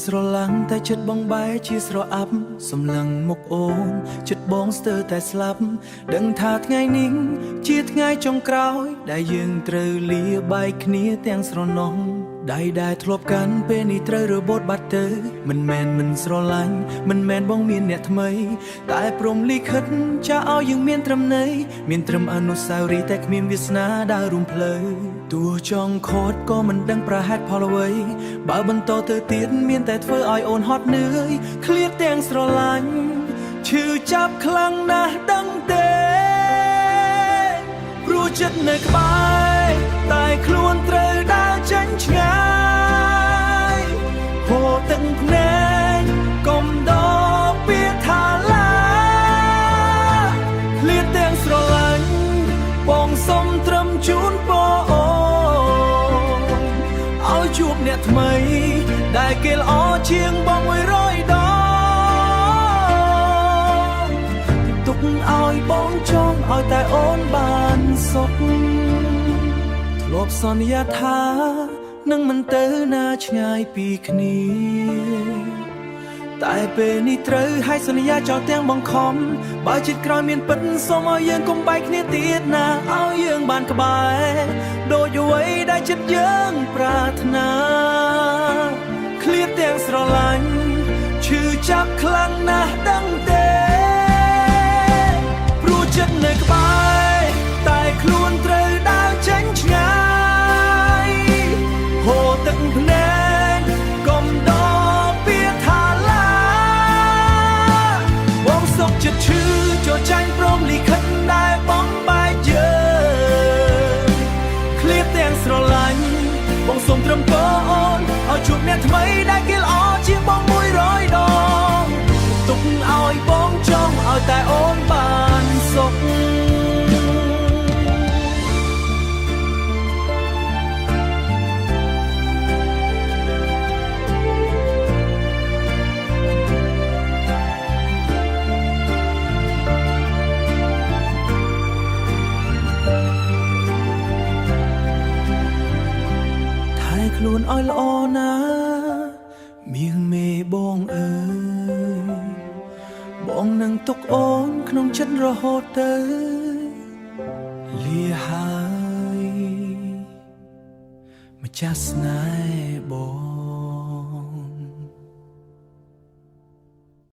ស្រឡាំងតែចិត្តបងបែរជាស្រអាប់សម្លឹងមុខអូនចិត្តបងស្ទើរតែស្លាប់ដឹងថាថ្ងៃនេះជាថ្ងៃចុងក្រោយដែលយើងត្រូវលាបែកគ្នាទាំងស្រណោះដៃដែលធ្លាប់កាន់ពេលនេះត្រូវរបូតបាត់ទៅមិនមែនមិនស្រឡាញ់មិនមែនបងមានអ្នកថ្មីតែព្រមលិខិតចាឲ្យយើងមានត្រឹមន័យមានត្រឹមអនុស្សាវរីយ៍តែគ្មានវាសនាដើររួមផ្លូវទោះចង់ខត់ក៏មិនដឹងប្រហែលផលអ្វីបើបន្តទៅទៀតមានតែធ្វើឲ្យអូនហត់នឿយឃ្លាតទាំងស្រឡាញ់ឈឺចាប់ខ្លាំងណាស់ដឹងទេព្រោះចិត្តនៅក្បែរតែខ្លួនត្រូវដើរចេញឆ្ងាយហូរទឹកភ្នែកកុំដកពាក្យថាឡាឃ្លាតទាំងស្រឡាញ់បងសុំត្រឹមជូនពរឲ្យជួបអ្នកថ្មីដែលគេល្អជាងបង100ដងទុកឲ្យបងចង់ឲ្យតែអូនបានសុខធ្លាប់សន្យាថានឹងមិនទៅណាឆ្ងាយពីគ្នាតែពេលនេះត្រូវឲ្យសន្យាចោលទាំងបង្ខំបើចិត្តក្រោយមានពិតសូមឲ្យយើងកុំបែកគ្នាទៀតណាឲ្យយើងបានក្បែរដូចអ្វីដែលចិត្តយើងប្រាថ្នាឃ្លាតទាំងស្រឡាញ់ឈឺចាប់ខ្លាំងណាស់ដឹងទេព្រោះចិត្តនៅក្បែរតែខ្លួនត្រូវដើរចេញឆ្ងាយហូរទឹកភ្នែកកុំដកពាក្យថាឡាបងសុខចិត្តឈឺចូលចាញ់ព្រមលិខិតដែលបងបែកយើងឃ្លាតទាំងស្រឡាញ់បងសូមត្រឹមពរអូនឲ្យជួបអ្នកថ្មីដែលគេល្អជាងបង100ដងទុកឲ្យបងចង់ឲ្យតែអូនបានសុខខ្លួនឲ្យល្អណាមៀងមេបងអើយបងនឹងទុកអូនក្នុងចិត្តរហូតទៅលាហើយម្ចាស់ស្នេហ៍បង